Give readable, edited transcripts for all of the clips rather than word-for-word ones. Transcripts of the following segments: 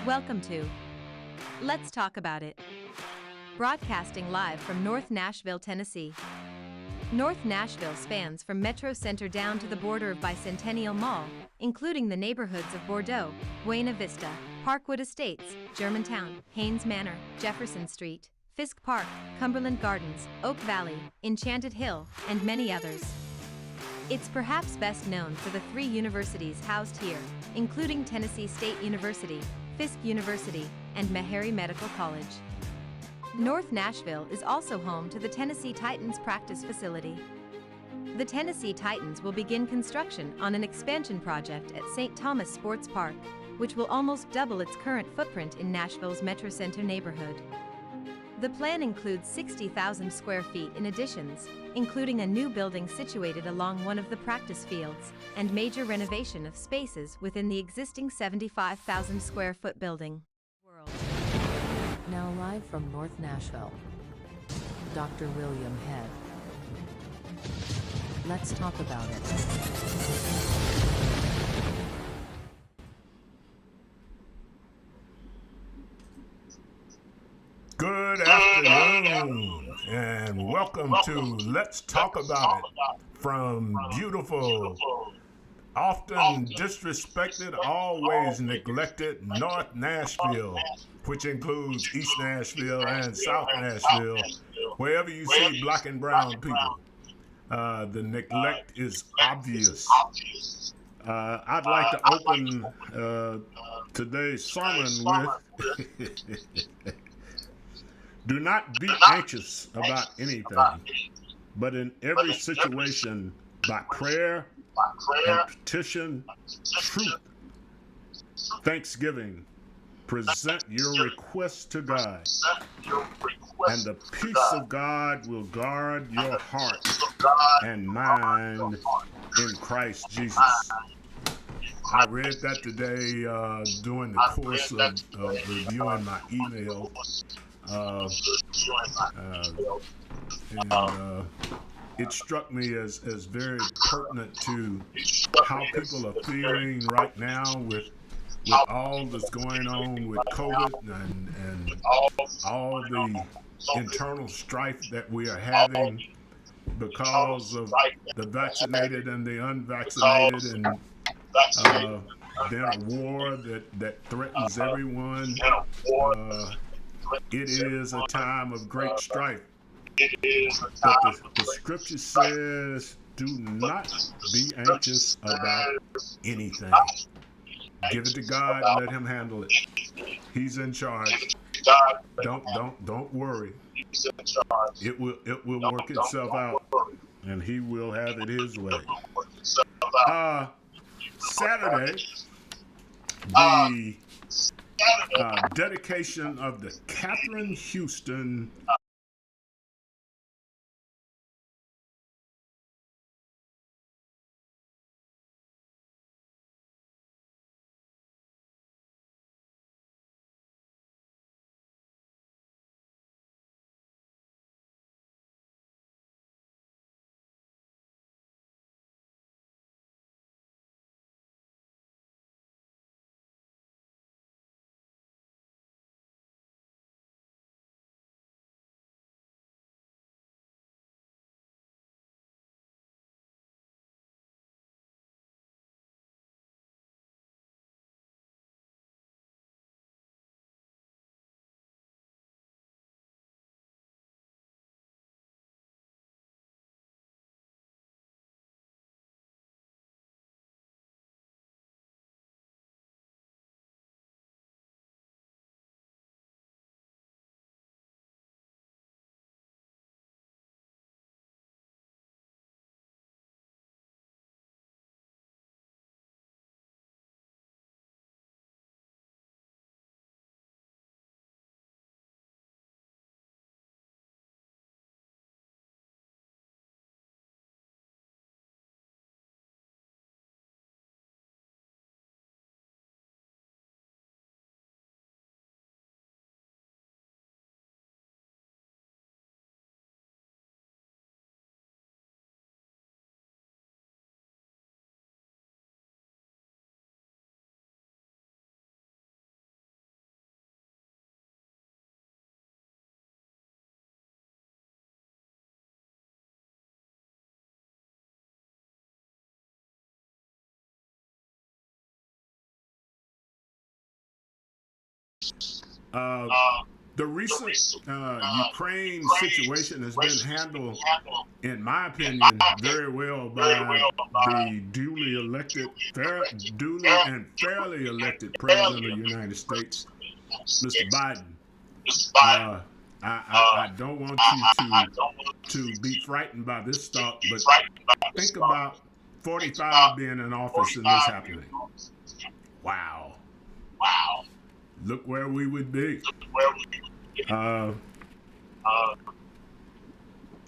Welcome to Let's Talk About It, broadcasting live from North Nashville, Tennessee. North Nashville spans from Metro Center down to the border of Bicentennial Mall, including the neighborhoods of Bordeaux, Buena Vista, Parkwood Estates, Germantown, Haynes Manor, Jefferson Street, Fisk Park, Cumberland Gardens, Oak Valley, Enchanted Hill, and many others. It's perhaps best known for the 3 universities housed here, including Tennessee State University, Fisk University, and Meharry Medical College. North Nashville is also home to the Tennessee Titans practice facility. The Tennessee Titans will begin construction on an expansion project at St. Thomas Sports Park, which will almost double its current footprint in Nashville's Metro Center neighborhood. The plan includes 60,000 square feet in additions, including a new building situated along one of the practice fields, and major renovation of spaces within the existing 75,000 square foot building. Now live from North Nashville, Dr. William Head. Let's talk about it. Good afternoon, and welcome to Let's Talk About It from beautiful, often disrespected, always neglected North Nashville, which includes East Nashville and South Nashville, wherever you see black and brown people. The neglect is obvious. I'd like to open today's sermon with do not be anxious about anything, but in every situation, by prayer and petition, truth, thanksgiving, present your requests to God, and the peace of God will guard your heart and mind in Christ Jesus. I read that today during the course of reviewing my email. It struck me as very pertinent to how people are feeling right now with all that's going on with COVID and all the internal strife that we are having because of the vaccinated and the unvaccinated, and then a war that threatens everyone. It is a time of great strife. But the scripture says, do not be anxious about anything. Give it to God and let him handle it. He's in charge. Don't worry. It will work itself out, and he will have it his way. Saturday, the dedication of the Catherine Houston The recent Ukraine situation has been handled, in my opinion, very well by the duly and fairly elected President of the United States, Mr. Biden. I don't want you to be frightened by this thought, but think about 45 being in office and this happening. Wow. Look where we would be.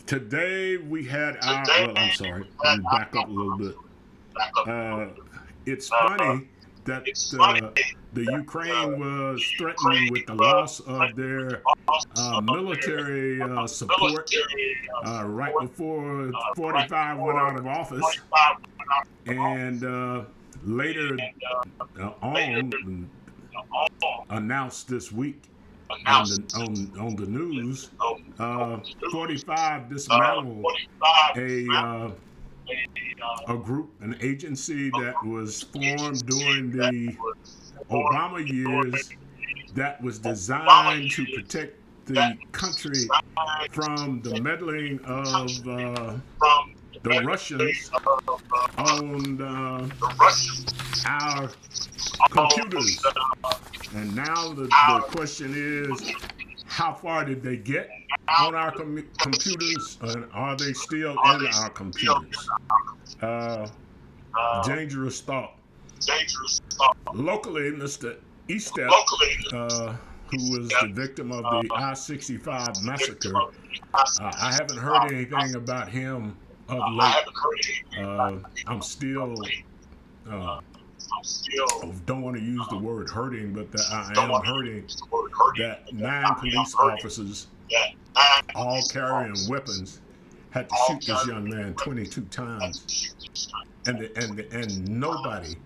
Today we had our, well, I'm sorry, let me back up a little bit. It's funny that the Ukraine was threatened with the loss of their military support right before 45 went out of office, and later on announced this week on the news, 45 dismantled a group, an agency that was formed during the Obama years that was designed to protect the country from the meddling of the Russians on our computers. And now the question is, how far did they get on our computers, and are they still in our computers? Dangerous thought. Locally, Mr. Estep, who was the victim of the I-65 massacre, I haven't heard anything about him of late. I'm still don't want to use the word hurting, but I am hurting that 9 police officers, all carrying weapons, had to shoot this young man 22 times, and nobody.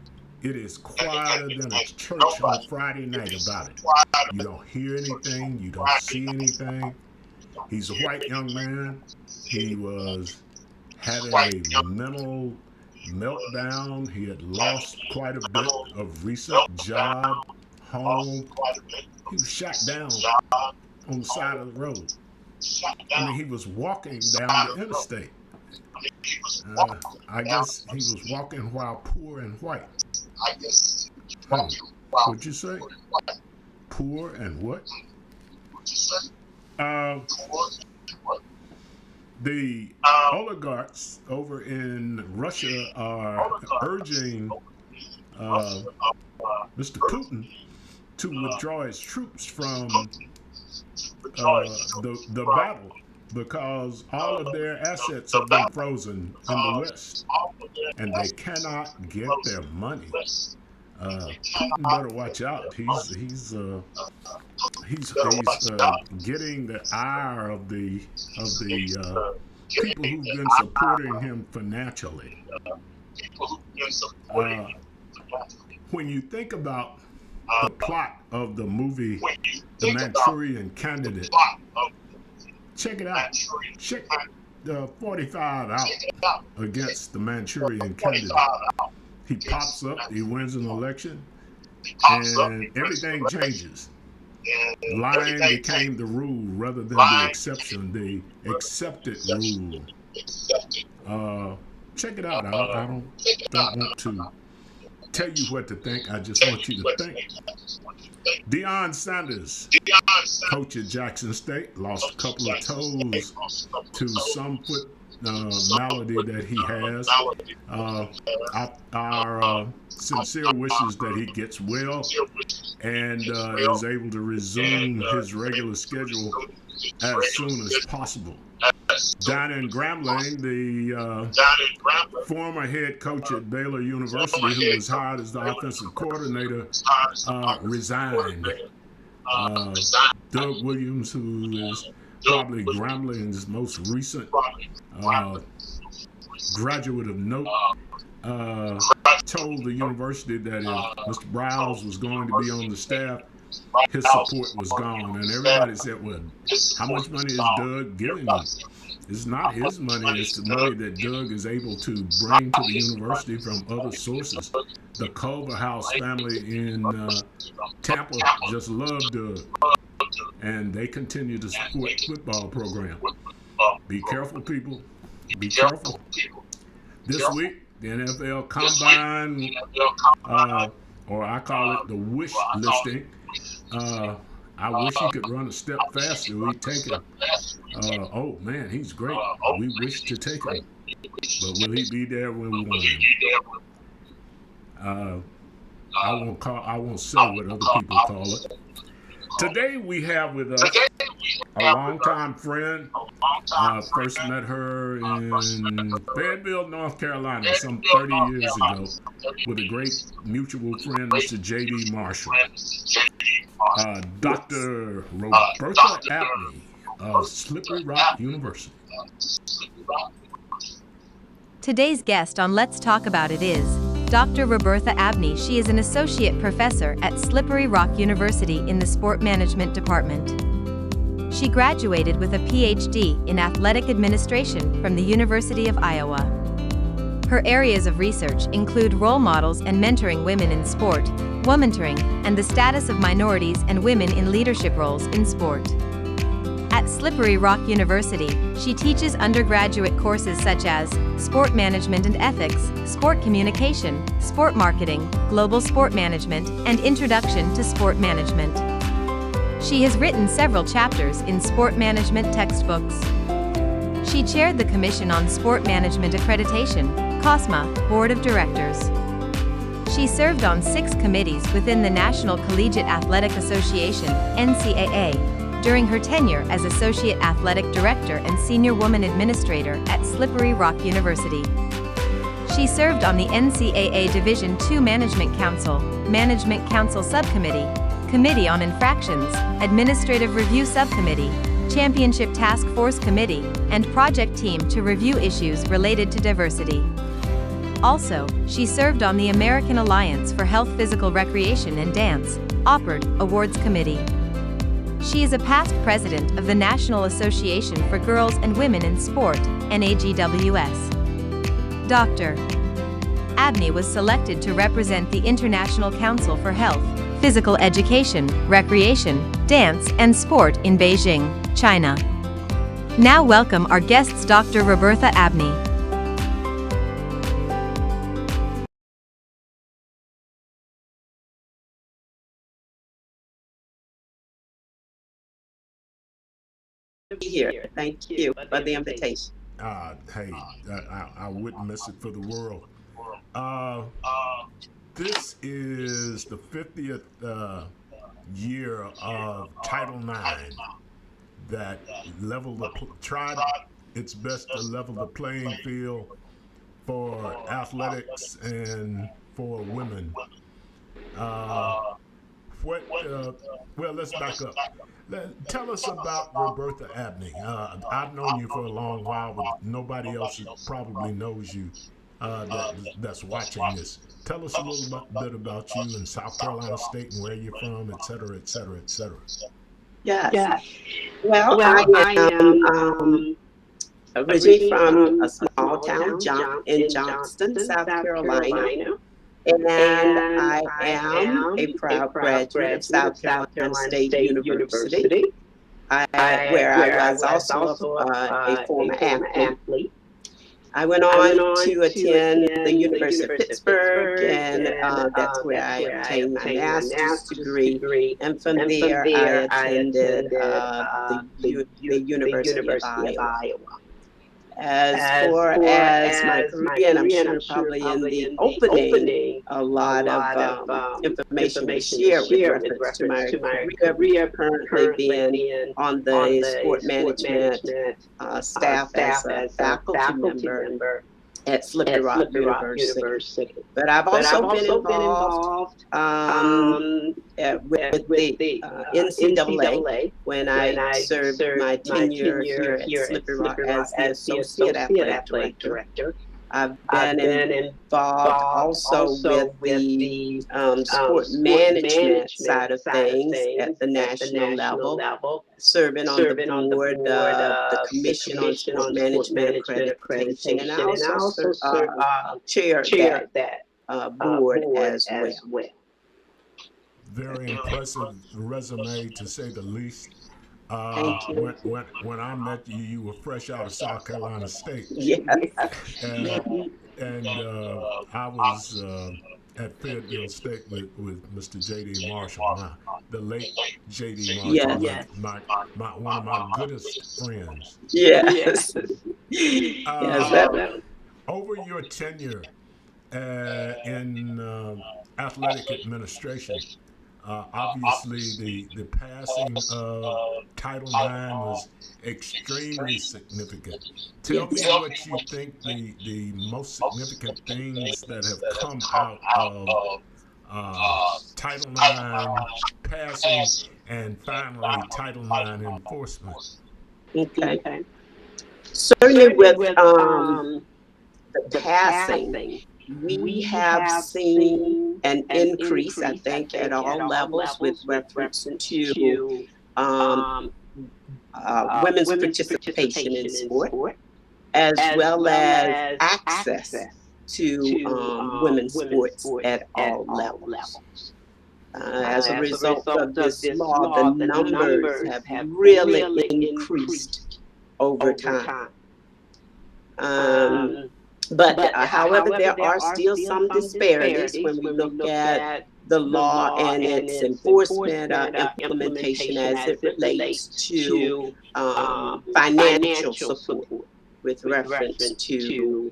It is quieter than a church on Friday night about it. You don't hear anything. You don't see anything. He's a white young man. He was having a mental meltdown. He had lost quite a bit of recent job, home. He was shot down on the side of the road. I mean, he was walking down the interstate. I guess he was walking while poor and white. What'd you say? Poor and what? The oligarchs over in Russia are urging Mr. Putin to withdraw his troops from the battle, because all of their assets have been frozen in the West, and they cannot get their money. Putin better watch out. He's getting the ire of the people who've been supporting him financially. When you think about the plot of the movie The Manchurian Candidate, check it out. Check the 45 out against the Manchurian Candidate. He pops up, he wins an election, and everything changes. Lying became the rule rather than the exception, the accepted rule. Check it out. I don't want to tell you what to think. I just want you to think. Deion Sanders, coach at Jackson State, lost a couple of toes to some foot malady that he has. Our sincere wishes that he gets well and is able to resume his regular schedule as soon as possible. Donnie Grambling, the former head coach at Baylor University, who was hired as the offensive coordinator, resigned. Doug Williams, who is probably Grambling's most recent graduate of note, told the university that if Mr. Browse was going to be on the staff, his support was gone. And everybody said, well, how much money is Doug giving them? It's not his money, it's the money that Doug is able to bring to the university from other sources. The Culver House family in Tampa just love Doug, and they continue to support football program. Be careful, people. Be careful. This week, the NFL Combine, or I call it the wish listing. I wish he could run a step faster. We take him. Oh man, he's great. We wish to take him, but will he be there when we want him? I won't say what other people call it. Today we have with us a longtime friend. First met her in Fayetteville, North Carolina, some 30 years ago, with a great mutual friend, Mr. J.D. Marshall. Dr. Robertha Abney of Slippery Rock University. Today's guest on Let's Talk About It is Dr. Robertha Abney. She is an associate professor at Slippery Rock University in the Sport Management Department. She graduated with a PhD in athletic administration from the University of Iowa. Her areas of research include role models and mentoring women in sport, womentoring, and the status of minorities and women in leadership roles in sport. At Slippery Rock University, she teaches undergraduate courses such as Sport Management and Ethics, Sport Communication, Sport Marketing, Global Sport Management, and Introduction to Sport Management. She has written several chapters in sport management textbooks. She chaired the Commission on Sport Management Accreditation, COSMA, Board of Directors. She served on 6 committees within the National Collegiate Athletic Association, NCAA, during her tenure as Associate Athletic Director and Senior Woman Administrator at Slippery Rock University. She served on the NCAA Division II Management Council Subcommittee, Committee on Infractions, Administrative Review Subcommittee, Championship Task Force Committee, and Project Team to review issues related to diversity. Also, she served on the American Alliance for Health Physical Recreation and Dance, AWPRD, Awards Committee. She is a past president of the National Association for Girls and Women in Sport, NAGWS. Dr. Abney was selected to represent the International Council for Health, Physical Education, Recreation, Dance, and Sport in Beijing, China. Now welcome our guests, Dr. Robertha Abney. Be here. Thank you for the invitation. Hey, I wouldn't miss it for the world. This is the 50th year of Title IX that tried its best to level the playing field for athletics and for women. Well, let's back up. Tell us about Robertha Abney. I've known you for a long while, but nobody else probably knows you that's watching this. Tell us a little bit about you in South Carolina State and where you're from, et cetera, et cetera, et cetera. Yes. Well, I am originally from a small town in Johnston, South Carolina. And I am a proud graduate of South Carolina State University, where I was also a former athlete. I went on to attend the University of Pittsburgh, and that's where I obtained my master's degree. And from there, I attended the University of Iowa. As far as my career, and I'm sure probably in the opening, a lot of information was shared with reference to my career, currently being on the sport management staff as a faculty member at Slippery Rock University. But I've also been involved with the NCAA when I served my tenure here at Slippery Rock as the Associate Athletic Director. I've been involved also with the sport management side of things at the national level, serving on the board of the Commission on Sport Management Accreditation, and I also chaired that board as well. Very impressive resume, to say the least. Thank you. When I met you, you were fresh out of South Carolina State, Yes. and I was at Fayetteville State with Mr. J.D. Marshall, the late J.D. Marshall, Yes. one of my goodest friends. Yes. Yes. Over your tenure in athletic administration, obviously the passing of Title IX was extremely significant. Tell me what you think the most significant things that have come out of Title IX passing and finally Title IX enforcement. Okay. Certainly with the passing, we have seen an increase, I think, at all levels with reference to women's participation in sport, as well as access to women's sports at all levels. As a result of this law, the numbers have really increased over time. But however, there are still some disparities when we look at the law and its enforcement or implementation as it relates to financial support with reference to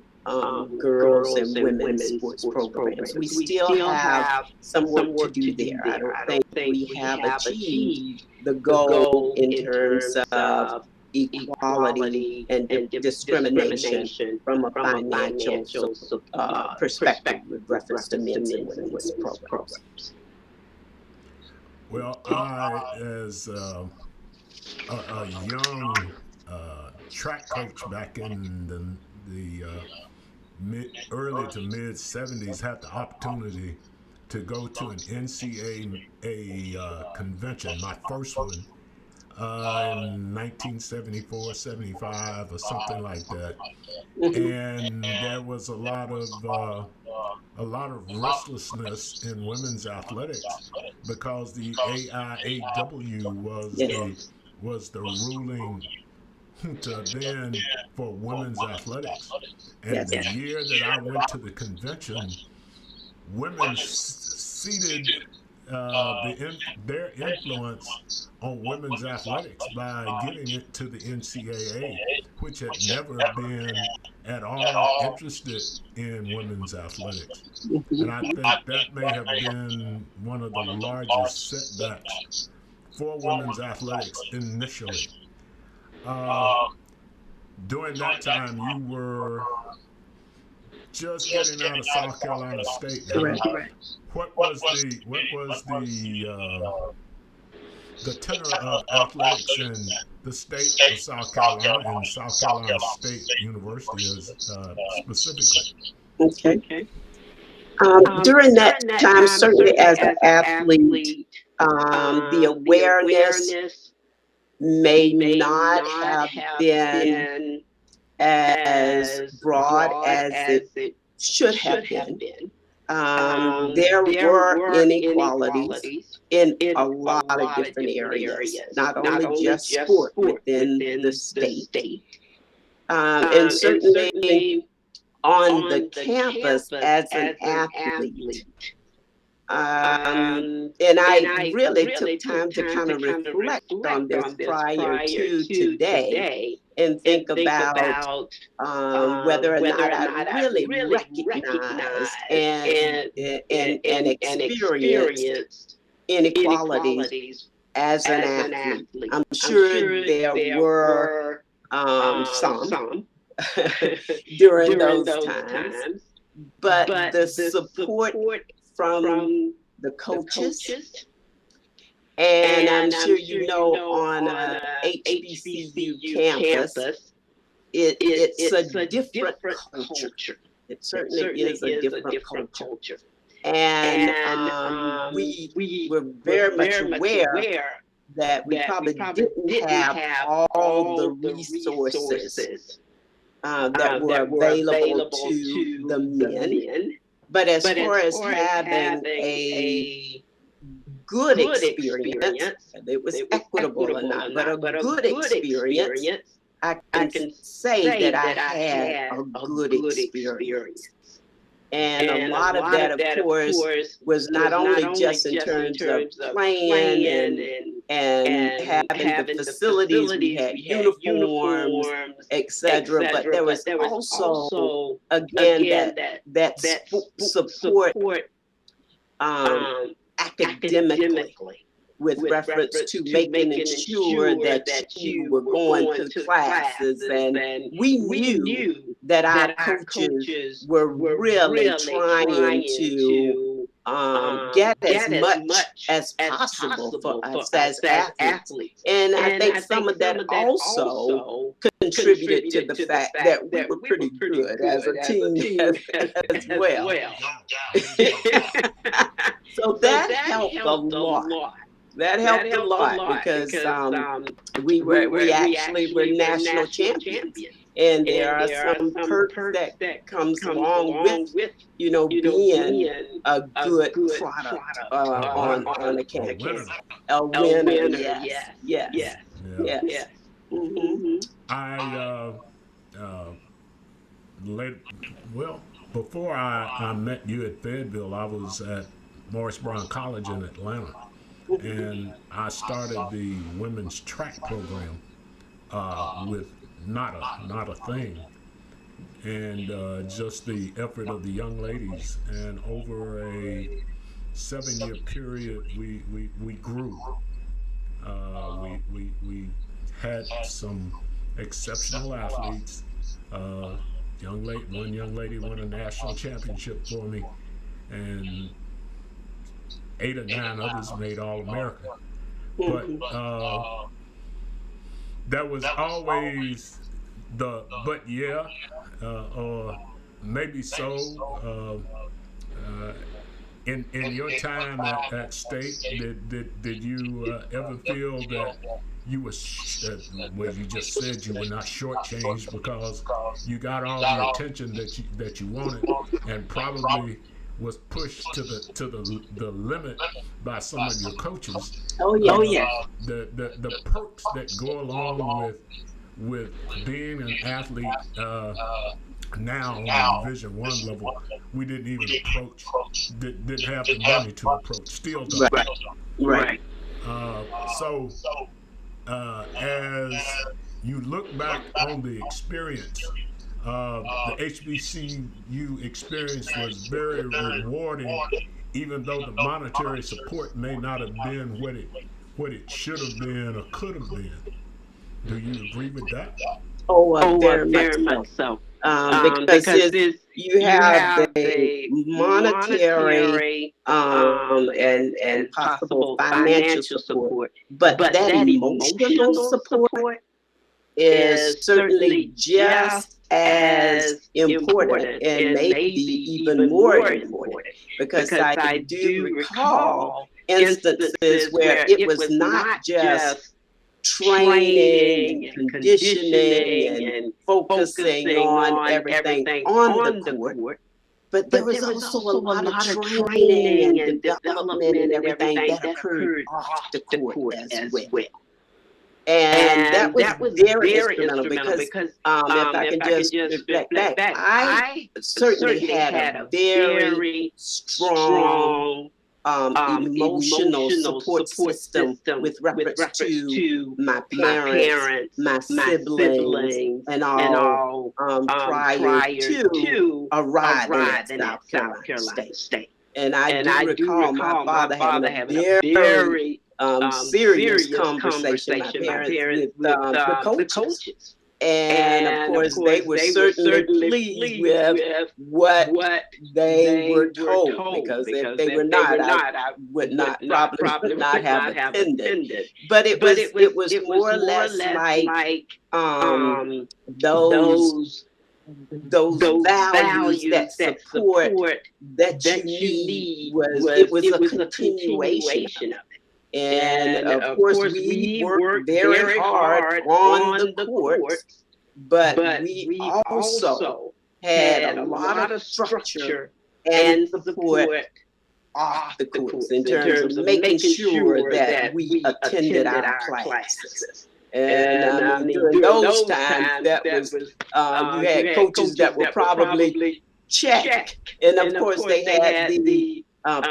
girls and women's sports programs. We still have some work to do there. I don't think we have achieved the goal in terms of equality and discrimination from a financial perspective with reference to men's and women's programs. Well, I, as a young track coach back in the early to mid 70s, had the opportunity to go to an NCAA convention, my first one, in 1974, 75, or something like that. And there was a lot of restlessness in women's athletics because the AIAW was the ruling then for women's athletics. And the year that I went to the convention, women ceded their influence on women's athletics by giving it to the NCAA, which had never been at all interested in women's athletics. And I think that may have been one of the largest setbacks for women's athletics initially. During that time, you were just getting out of South Carolina State. What was the tenor of athletics in the state of South Carolina and South Carolina State University specifically? Okay. During that time, certainly as an athlete, the awareness may not have been as broad as it should have been. There were inequalities in a lot of different areas, not only just sport within the state. And certainly on the campus as an athlete. And I really took time to kind of reflect on this prior to today and think about whether or not I really recognized and experienced inequalities as an athlete. I'm sure there were some during those times, but the support from the coaches, and I'm sure you know on HBCU campus, it's a different culture. It certainly is a different culture. And we were very much aware that we probably didn't have all the resources that were available to the men. But as far as having a good experience, whether it was equitable or not, but a good experience, I can say that I had a good experience. And a lot of that, of course, was not only just in terms of playing and having the facilities, we had uniforms, etc. But there was also, again, that support academically, with reference to making sure that you were going to classes, and we knew that our coaches were really trying to get as much as possible for us as athletes. And I think some of that also contributed to the fact that we were pretty good as a team as well. So that helped a lot. That helped a lot because we actually were national champions. And there are some perks that comes along with, being a good product on the campus. A winner, yes. Mm-hmm. Before I met you at Fayetteville, I was at Morris Brown College in Atlanta. And I started the women's track program with not a thing, and just the effort of the young ladies. And over a 7-year period, we grew. We had some exceptional athletes. One young lady won a national championship for me, and 8 or 9 others made All-America. But that was always or maybe so. In your time at State, did you ever feel that you were, you just said you were not shortchanged because you got all the attention that you wanted, and probably was pushed to the limit by some of your coaches? Oh yeah. The perks that go along with being an athlete now on the Division I level, we didn't even approach. Didn't have the money to approach. Still don't. Right. So as you look back on the experience, the HBCU experience was very rewarding, even though the monetary support may not have been what it should have been or could have been. Do you agree with that? Very much so. Because you have the monetary and possible financial support, but that emotional support is certainly just as important, and maybe even more important, because I do recall instances where it was not just training and conditioning and focusing on everything on the court, but there was also a lot of training and development and everything that occurred off the court as well. And that was very instrumental because if I can just reflect back, I certainly had a very strong emotional support system with reference to my parents, my siblings, and all prior to arriving at South Carolina State. And I do recall my father having a very serious conversation with my parents, with the coaches. And of course, they were certainly pleased with what they were told, because if they were not, I would not probably not have attended. But it was more or less like those those values that support that you need it was a continuation of it. And of course, we worked very hard on the courts, but we also had a lot of structure and support off the courts in terms of making sure that we attended our classes. And during those times, that was you had coaches that were probably checked, and of course they had the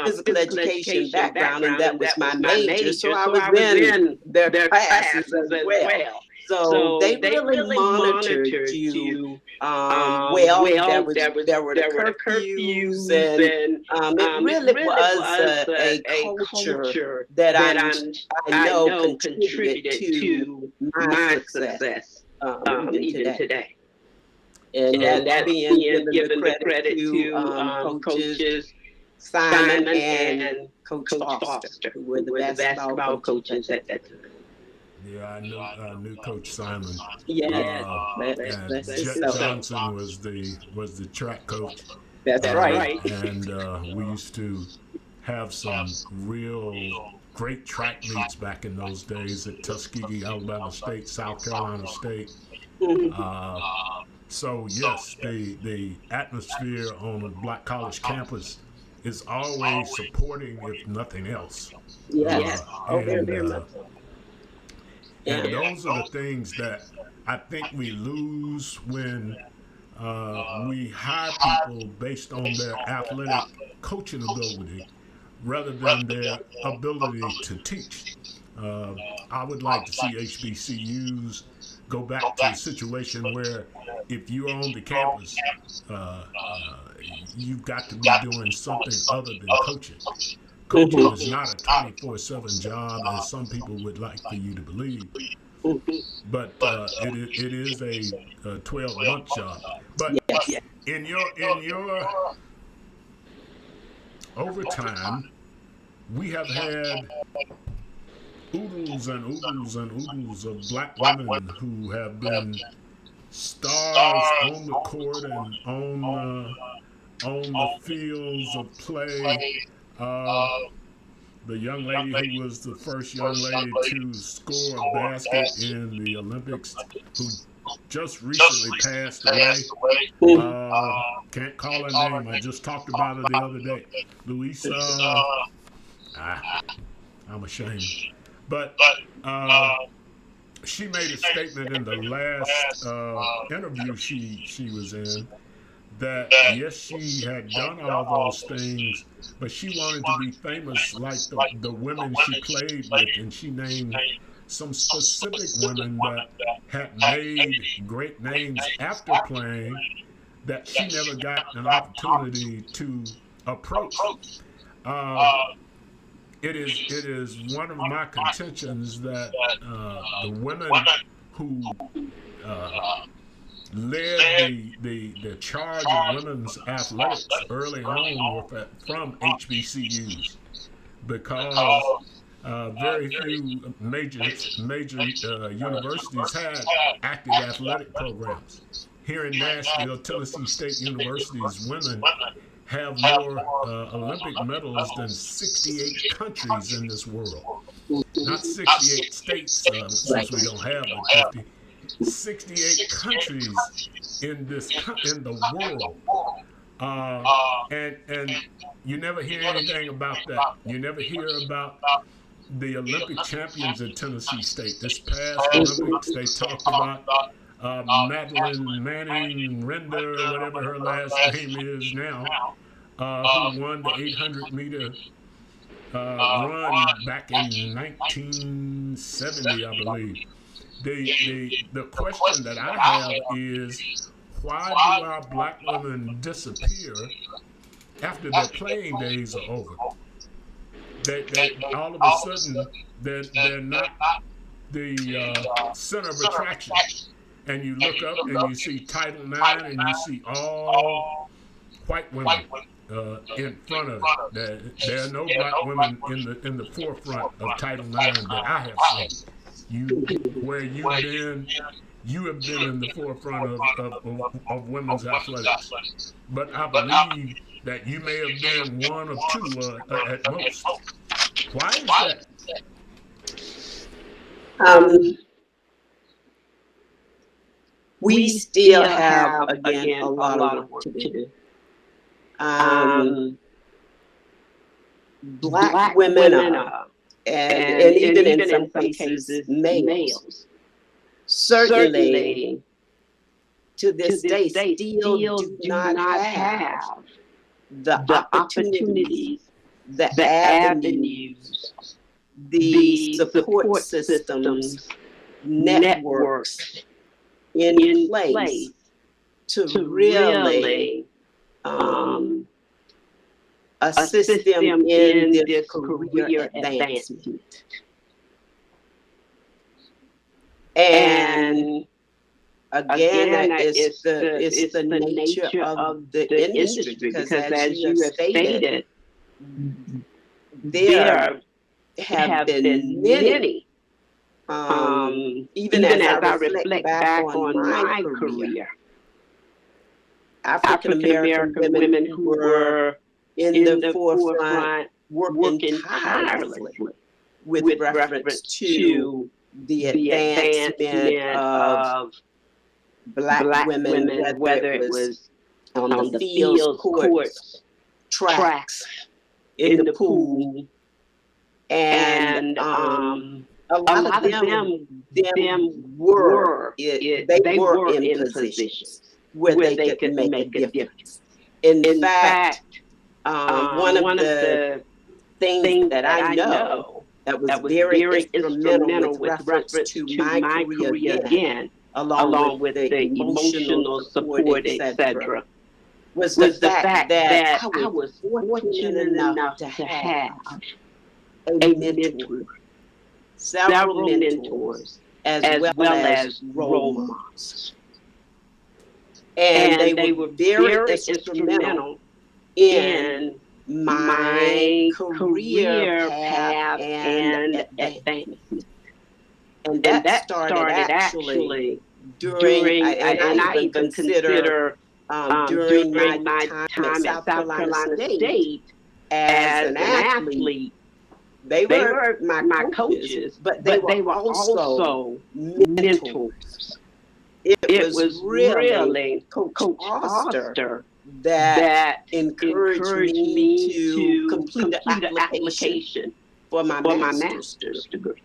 physical education background, and that was my major, so I was in their classes as well. So they really monitored you. Well, there were the curfews, and it really was a culture that I know contributed to my success even today. And that being given the credit to coaches Simon and Coach Foster, who were the basketball coaches at that time. Yeah, I knew Coach Simon. Yeah, and Jet Johnson was the track coach. That's right. And we used to have some real great track meets back in those days at Tuskegee, Alabama State, South Carolina State. So yes, the atmosphere on a black college campus is always supporting, if nothing else. Yes. And those are the things that I think we lose when we hire people based on their athletic coaching ability rather than their ability to teach. I would like to see HBCUs go back to a situation where if you're on the campus, you've got to be doing something other than coaching. Coaching is not a 24/7 job, as some people would like for you to believe, but it is a 12-month job. But in your overtime, we have had oodles and oodles and oodles of black women who have been stars on the court and on the fields of play. The young lady who was the first young lady to score a basket in the Olympics, who just recently passed away. Can't call her name. I just talked about her the other day. Louisa. I'm ashamed. But she made a statement in the last interview she was in that yes, she had done all those things, but she wanted to be famous like the women she played with, and she named some specific women that had made great names after playing that she never got an opportunity to approach. It is one of my contentions that the women who led the charge of women's athletics early on were from HBCUs, because very few major universities had active athletic programs. Here in Nashville, Tennessee State University's women have more Olympic medals than 68 countries in this world. Not 68 states, since we don't have but 50. 68 countries in the world, and you never hear anything about that. You never hear about the Olympic champions at Tennessee State. This past Olympics, they talked about Madeline Manning Render, whatever her last name is now, who won the 800-meter run back in 1970, I believe. The question that I have is, why do our black women disappear after their playing days are over? They all of a sudden, they're not the center of attraction. And you look up and you see Title IX and you see all white women in front of it. There are no black women in the forefront of Title IX that I have seen. Where you've been you have been in the forefront of women's athletics. But I believe that you may have been one of two at most. Why is that? We still have, again, a lot of work to do. Black women are, and even in some cases, males, certainly to this day still do not have the opportunities, the avenues, the support systems, networks in place to really assist them in their career advancement. And again, it's the nature of the industry, because as you have stated, there have been many, even as I reflect back on my career, African American women who were in the forefront working tirelessly with reference to the advancement of Black women, whether it was on the fields, courts, tracks, in the pool, and a lot of them were in positions where they could make a difference. In fact, one of the things that I know that was very instrumental with reference to my career again, along with the emotional support, etc., was the fact that I was fortunate enough to have a mentor, several mentors, as well as role models. And they were very instrumental in my career path and advancement. And that started actually during, and I even consider during my time at South Carolina State as an athlete. They were my coaches, but they were also mentors. It was really Coach Foster that encouraged me to complete the application for my master's degree.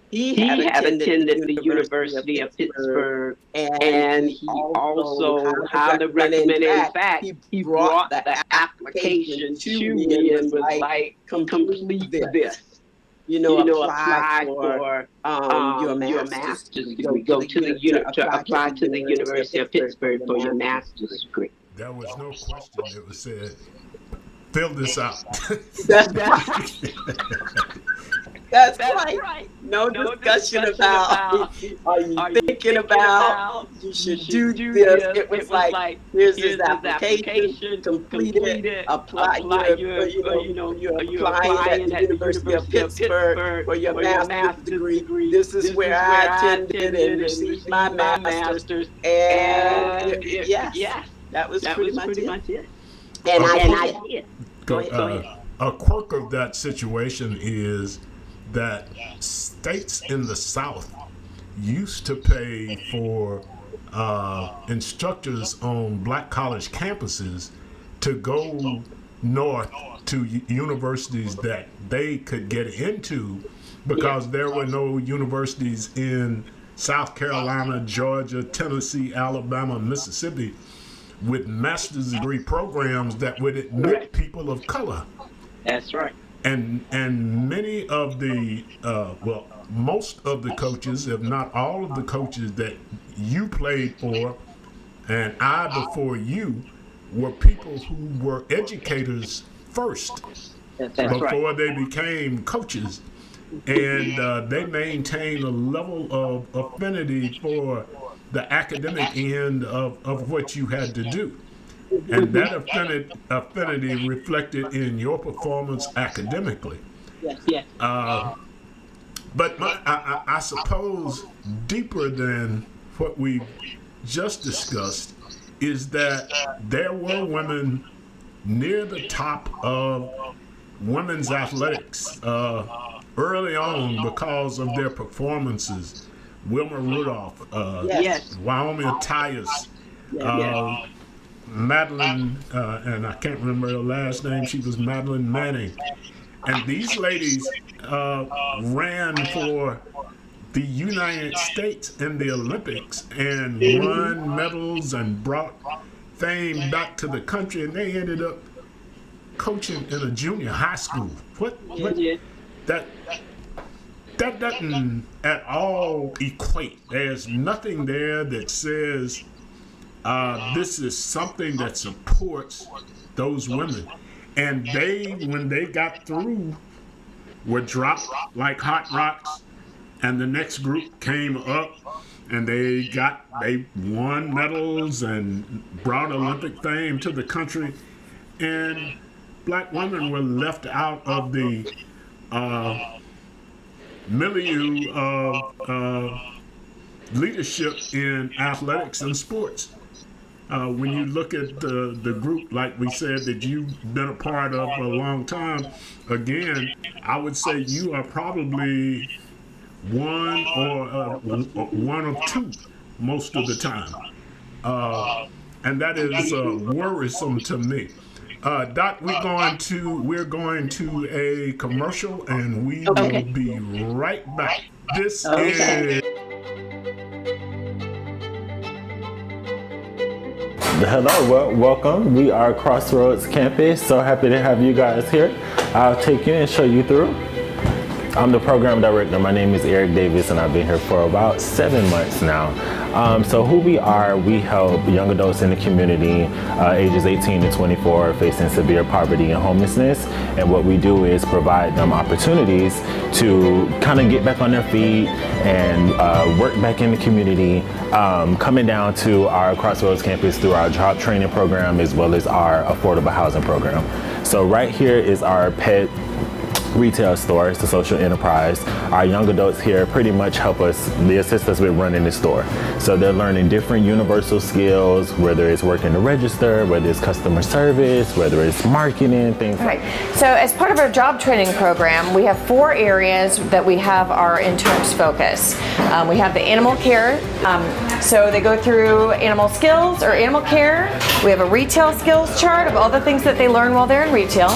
He had attended the University of Pittsburgh, and he also highly recommended. In fact, he brought the application to me and was like, complete this. Apply for your master's degree. Go to apply to the University of Pittsburgh for your master's degree. There was no question. It was said, fill this out. That's right. No discussion about are you thinking about you should do this. It was like, here's this application, complete it, apply. You're applying at the University of Pittsburgh for your master's degree. This is where I attended and received my master's. And yes, that was pretty much it. And I did. Go ahead. A quirk of that situation is that states in the South used to pay for instructors on Black college campuses to go north to universities that they could get into, because there were no universities in South Carolina, Georgia, Tennessee, Alabama, Mississippi with master's degree programs that would admit people of color. That's right. And many of the, most of the coaches, if not all of the coaches that you played for, and I before you, were people who were educators first before they became coaches. And they maintained a level of affinity for the academic end of what you had to do. And that affinity reflected in your performance academically. Yes. But I suppose deeper than what we just discussed is that there were women near the top of women's athletics early on because of their performances. Wilma Rudolph, Wyoming Tyus, Madeline, and I can't remember her last name, she was Madeline Manning. And these ladies ran for the United States in the Olympics and won medals and brought fame back to the country, and they ended up coaching in a junior high school. That doesn't at all equate. There's nothing there that says this is something that supports those women. And they, when they got through, were dropped like hot rocks, and the next group came up and they won medals and brought Olympic fame to the country, and black women were left out of the milieu of leadership in athletics and sports. When you look at the group, like we said, that you've been a part of for a long time, again, I would say you are probably one of two most of the time. And that is worrisome to me. Doc, we're going to a commercial, and we will be right back. This is... Hello, welcome. We are Crossroads Campus. So happy to have you guys here. I'll take you and show you through. I'm the program director. My name is Eric Davis, and I've been here for about 7 months now. So who we are, we help young adults in the community, ages 18 to 24, facing severe poverty and homelessness. And what we do is provide them opportunities to kind of get back on their feet and work back in the community, coming down to our Crossroads campus through our job training program as well as our affordable housing program. So right here is our pet retail store. It's a social enterprise. Our young adults here pretty much they assist us with running the store. So they're learning different universal skills, whether it's working the register, whether it's customer service, whether it's marketing, things like that. So as part of our job training program, we have 4 areas that we have our interns focus. We have the animal care, so they go through animal skills or animal care. We have a retail skills chart of all the things that they learn while they're in retail.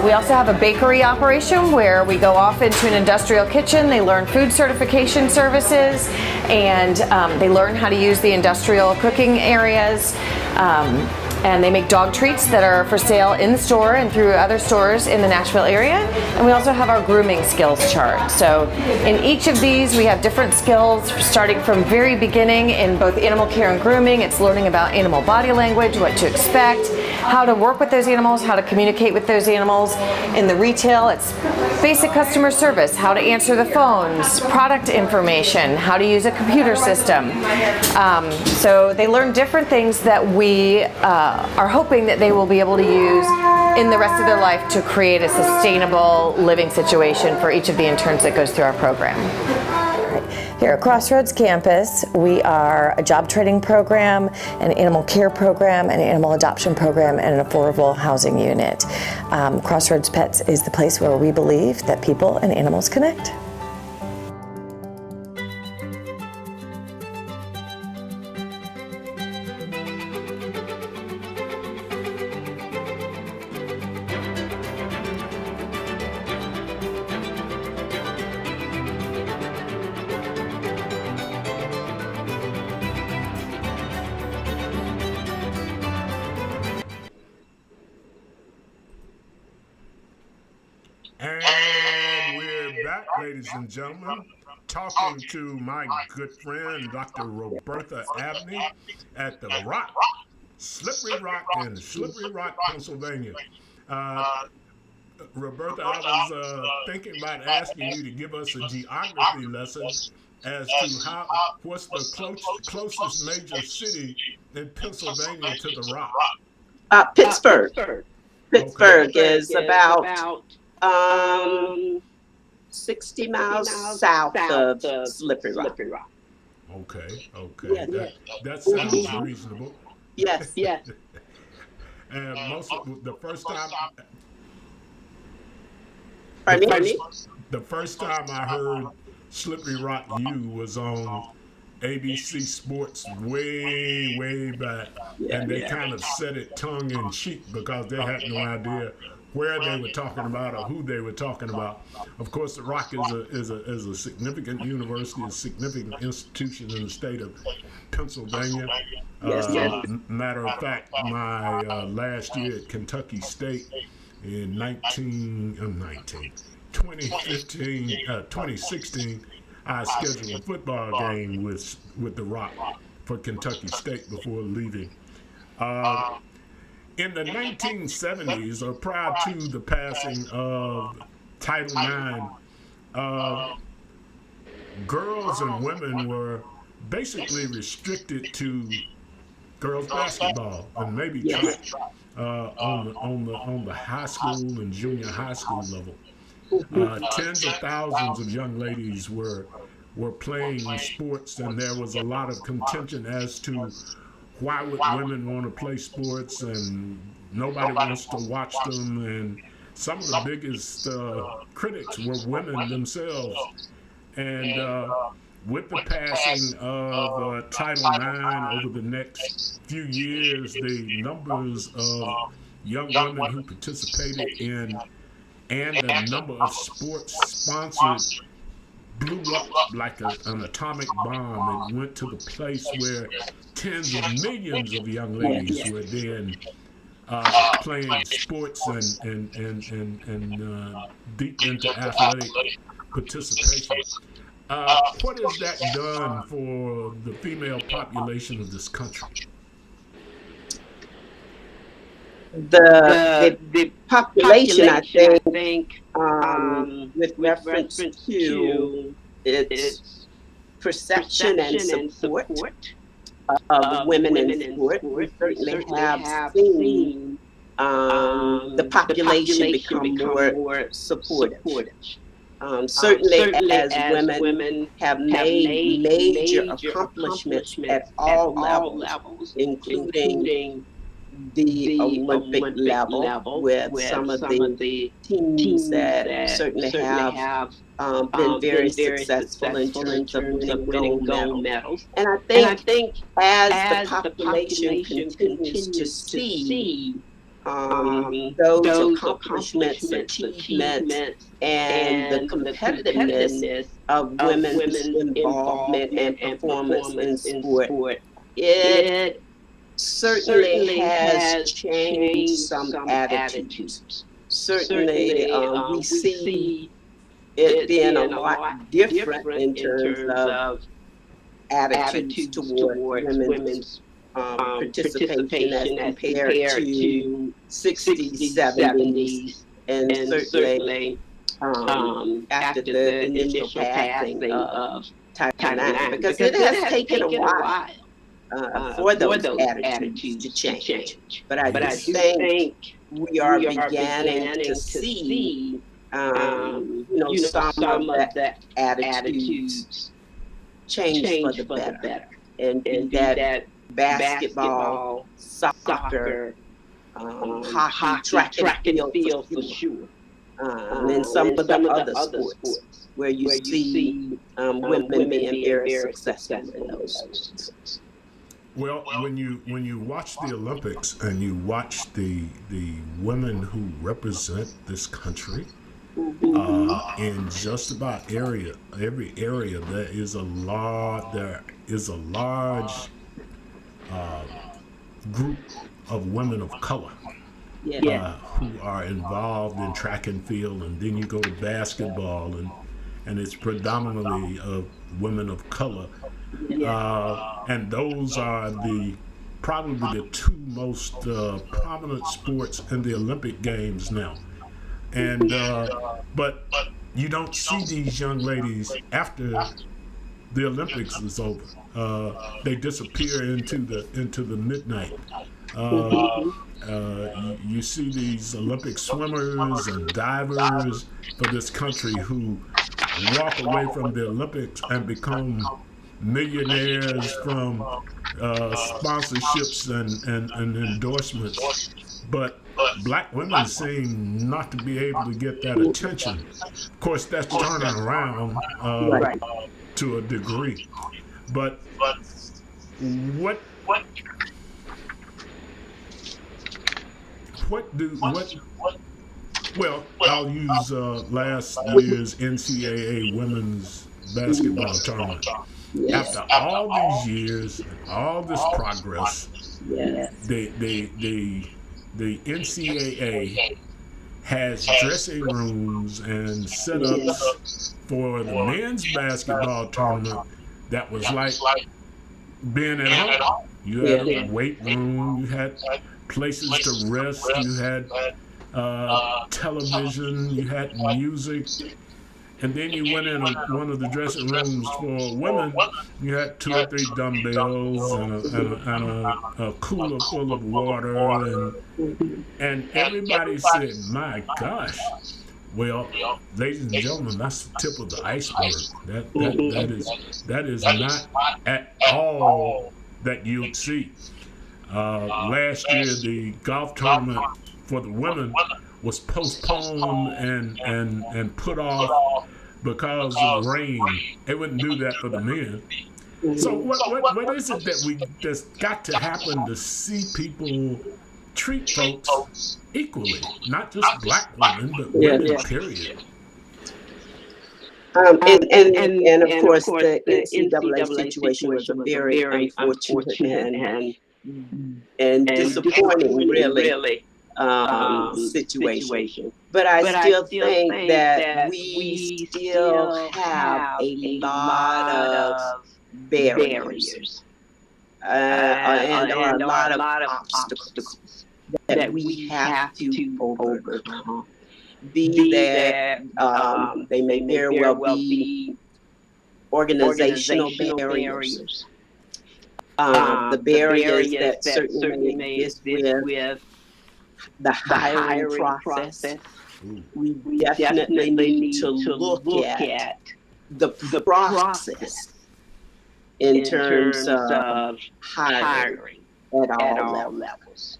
We also have a bakery operation where we go off into an industrial kitchen. They learn food certification services, and they learn how to use the industrial cooking areas. And they make dog treats that are for sale in the store and through other stores in the Nashville area. And we also have our grooming skills chart. So in each of these, we have different skills starting from very beginning in both animal care and grooming. It's learning about animal body language, what to expect, how to work with those animals, how to communicate with those animals. In the retail, it's basic customer service, how to answer the phones, product information, how to use a computer system. So they learn different things that we are hoping that they will be able to use in the rest of their life to create a sustainable living situation for each of the interns that goes through our program. Here at Crossroads Campus, we are a job training program, an animal care program, an animal adoption program, and an affordable housing unit. Crossroads Pets is the place where we believe that people and animals connect. And we're back, ladies and gentlemen, talking to my good friend, Dr. Robertha Abney, at the Rock, Slippery Rock in Slippery Rock, Pennsylvania. Robertha, I was thinking about asking you to give us a geography lesson as to what's the closest major city in Pennsylvania to the Rock? Pittsburgh. Pittsburgh is about 60 miles south of Slippery Rock. Okay. Yeah, That sounds reasonable. yes. And the first time, Pardon me? the first time I heard Slippery Rock U was on ABC Sports way back, Yeah, and they kind of said it tongue in cheek because they had no idea where they were talking about or who they were talking about. Of course, the Rock is a significant university, a significant institution in the state of Pennsylvania. Yes. Matter of fact, my last year at Kentucky State in 2016, I scheduled a football game with the Rock for Kentucky State before leaving. In the 1970s, or prior to the passing of Title IX, girls and women were basically restricted to girls basketball and maybe track on the high school and junior high school level. Tens of thousands of young ladies were playing sports, and there was a lot of contention as to why would women want to play sports, and nobody wants to watch them. And some of the biggest critics were women themselves. And with the passing of Title IX over the next few years, the numbers of young women who participated in and the number of sports sponsored blew up like an atomic bomb. It went to the place where tens of millions of young ladies were then playing sports and deep into athletic participation. What has that done for the female population of this country? The population, I think, with reference to its perception and support of women in sport, we certainly have seen the population become more supportive. Certainly, as women have made major accomplishments at all levels, including the Olympic level, with some of the teams that certainly have been very successful in terms of winning gold medals. And I think as the population continues to see those accomplishments, achievements, and the competitiveness of women's involvement and performance in sport, it certainly has changed some attitudes. Certainly, we see it being a lot different in terms of attitudes toward women's participation as compared to 60s, 70s, and certainly after the initial passing of Title IX, because it has taken a while for those attitudes to change. But I do think we are beginning to see, some of the attitudes change for the better, and that basketball, soccer, hockey, track and field for sure, and some of the other sports where you see women being very successful in those sports. Well, when you watch the Olympics and you watch the women who represent this country, in just about every area, there is a large group of women of color who are involved in track and field, and then you go to basketball, and it's predominantly of women of color. And those are probably the two most prominent sports in the Olympic Games now. And but you don't see these young ladies after the Olympics is over. They disappear into the midnight. You see these Olympic swimmers and divers for this country who walk away from the Olympics and become millionaires from sponsorships and endorsements, but black women seem not to be able to get that attention. Of course, that's turning around to a degree. But what well, I'll use last year's NCAA women's basketball tournament. Yes. After all these years, all this progress, Yes. the NCAA has dressing rooms and setups for the men's basketball tournament that was like being at home. You had a weight room, you had places to rest, you had television, you had music, and then you went in one of the dressing rooms for women. You had 2 or 3 dumbbells and a cooler full of water, and everybody said, "My gosh." Well, ladies and gentlemen, that's the tip of the iceberg. That is not at all that you'd see. Last year, the golf tournament for the women was postponed and put off because of rain. They wouldn't do that for the men. So what is it that that's got to happen to see people treat folks equally, not just black women, but women, period? And of course, the NCAA situation was a very unfortunate and disappointing, really, situation. But I still think that we still have a lot of barriers and a lot of obstacles that we have to overcome. Be that they may very well be organizational barriers, the barriers that certainly may exist with the hiring process. We definitely need to look at the process in terms of hiring at all levels.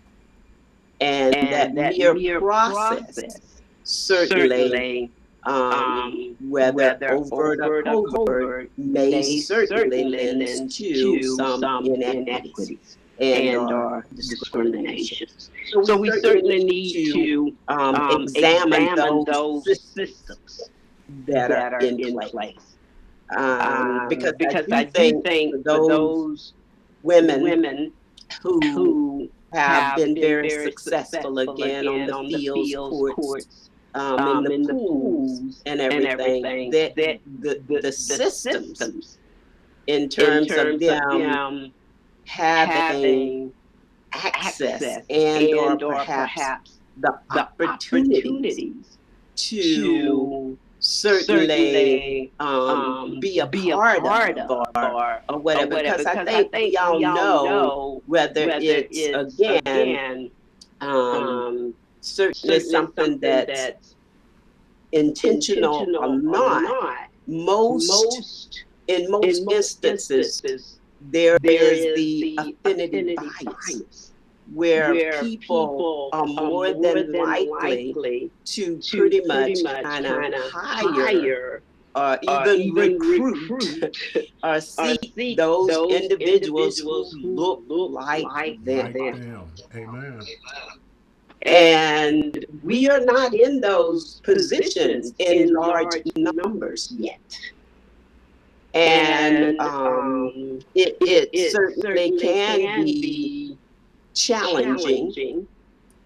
And that mere process certainly, whether overt or covert, may certainly lend to some inequities and or discrimination. So we certainly need to examine those systems that are in place. Because I do think those women who have been very successful again on the fields, courts, in the pools and everything, that the systems in terms of them having access and or perhaps the opportunities to certainly be a part of or whatever. Because I think we all know whether it's again certainly something that's intentional or not. In most instances, there is the affinity bias, where people are more than likely to pretty much kind of hire or even recruit or seek those individuals who look like them. Amen. And we are not in those positions in large numbers yet. And it certainly can be challenging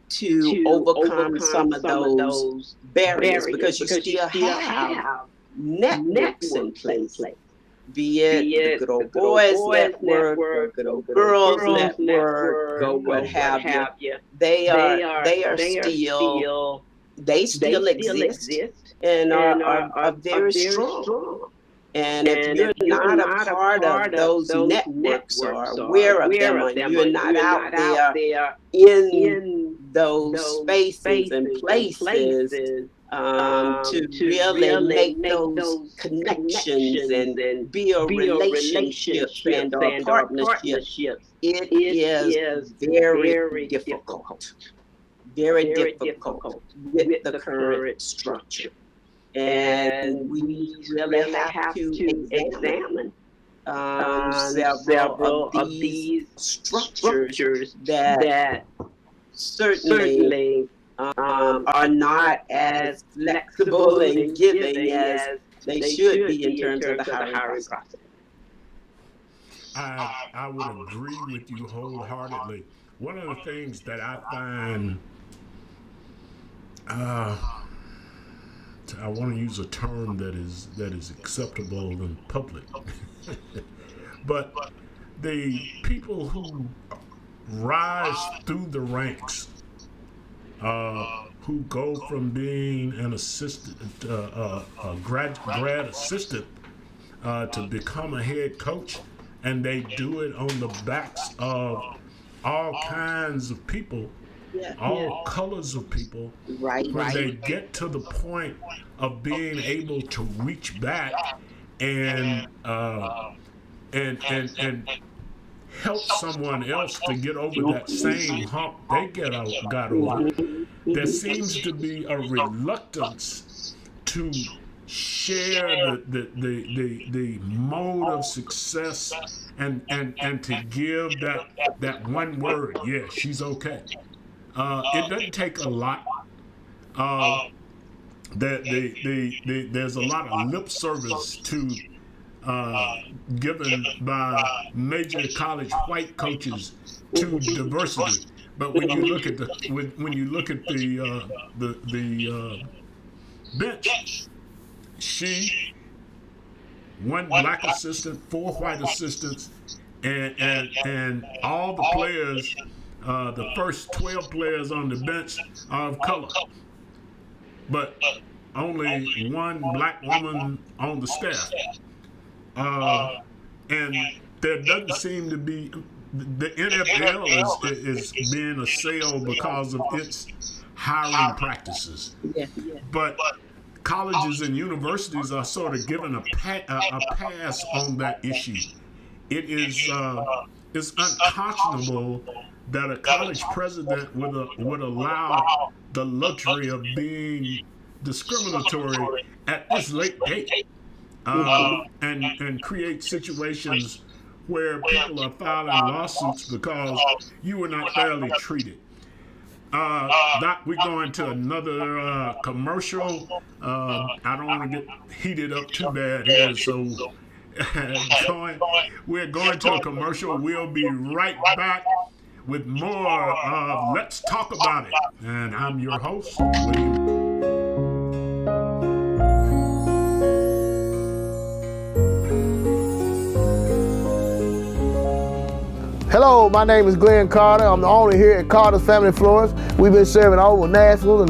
to overcome some of those barriers because you still have networks in place. Be it the Good Old Boys Network, or Good Old Girls Network, or what have you. They still exist and are very strong. And if you're not a part of those networks or aware of them, or you're not out there in those spaces and places, to really make those connections and build relationships and partnerships. It is very difficult, very difficult with the current structure. And we really have to examine several of these structures that certainly are not as flexible and giving as they should be in terms of the hiring process. I would agree with you wholeheartedly. One of the things that I find, I want to use a term that is acceptable in public, but the people who rise through the ranks, who go from being an assistant, a grad assistant, to become a head coach, and they do it on the backs of all kinds of people, all colors of people. Right. When they get to the point of being able to reach back and help someone else to get over that same hump they got over, there seems to be a reluctance to share the mode of success and to give that one word, yeah, she's okay. It doesn't take a lot. There's a lot of lip service to given by major college white coaches to diversity, but when you look at the bench, one black assistant, 4 white assistants, and all the players, the first 12 players on the bench are of color, but only one black woman on the staff. And there doesn't seem to be, the NFL is being assailed because of its hiring practices. But colleges and universities are sort of given a pass on that issue. It is it's unconscionable that a college president would allow the luxury of being discriminatory at this late date, and create situations where people are filing lawsuits because you were not fairly treated. Doc, we're going to another commercial. I don't want to get heated up too bad here, so we're going to a commercial. We'll be right back with more of Let's Talk About It. And I'm your host, William. Hello, my name is Glenn Carter. I'm the owner here at Carter's Family Florist. We've been serving all over Nashville and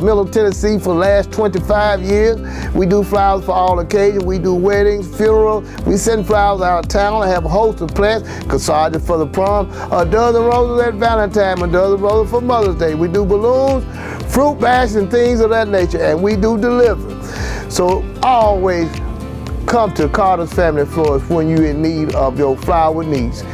Middle Tennessee for the last 25 years. We do flowers for all occasions. We do weddings, funerals. We send flowers out of town. I have a host of plants, corsage for the prom, a dozen roses at Valentine, a dozen roses for Mother's Day. We do balloons, fruit baskets, and things of that nature, and we do deliver. So always come to Carter's Family Florist when you're in need of your flower needs.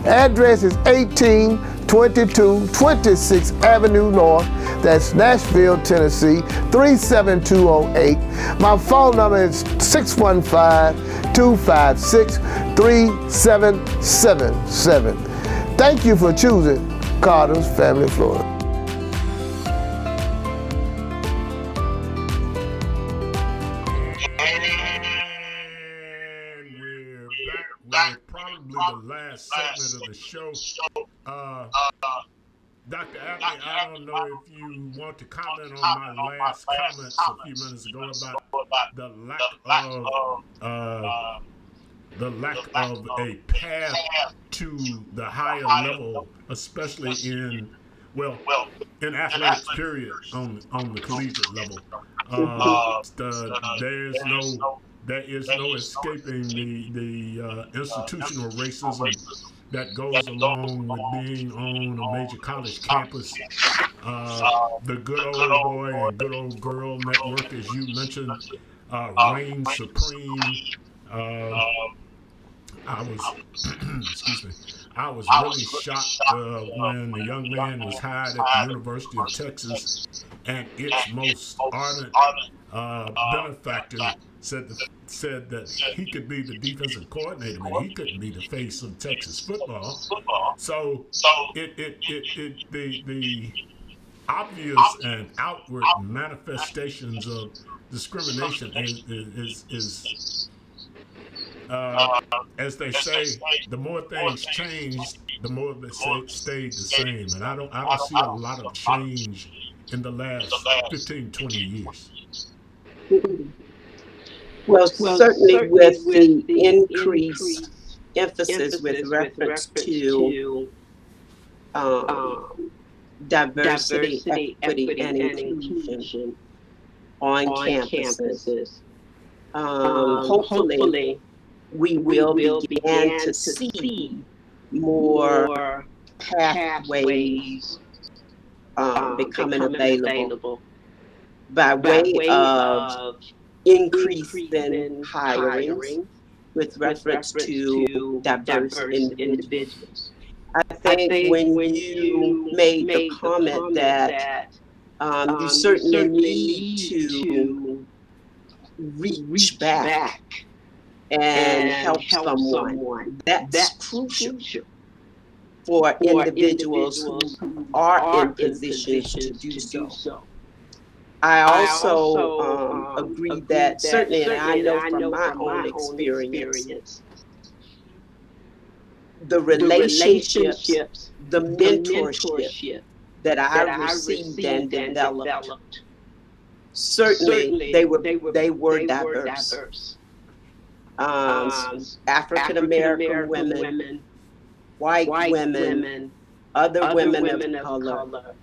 Address is 1822 26th Avenue North. That's Nashville, Tennessee, 37208. My phone number is 615-256-3777. Thank you for choosing Carter's Family Florist. Probably the last segment of the show. Dr. Apley, I don't know if you want to comment on my last comments a few minutes ago about the lack of a path to the higher level, especially in athletics period on the collegiate level. There is no escaping the institutional racism that goes along with being on a major college campus. the Good Old Boy and Good Old Girl Network, as you mentioned, reign supreme. I was, excuse me, I was really shocked when the young man was hired at the University of Texas, and its most ardent benefactor said that he could be the defensive coordinator, but he couldn't be the face of Texas football. So the obvious and outward manifestations of discrimination is as they say, the more things change, the more they stayed the same. And I don't see a lot of change in the last 15, 20 years. Well, certainly with the increased emphasis with reference to diversity, equity, and inclusion on campuses, hopefully we will begin to see more pathways becoming available by way of increase in hiring with reference to diverse individuals. I think when you made the comment that you certainly need to reach back and help someone, that's crucial for individuals who are in positions to do so. I also agree that certainly, and I know from my own experience, the relationships, the mentorship that I received and developed, certainly they were diverse. African American women, white women, other women of color,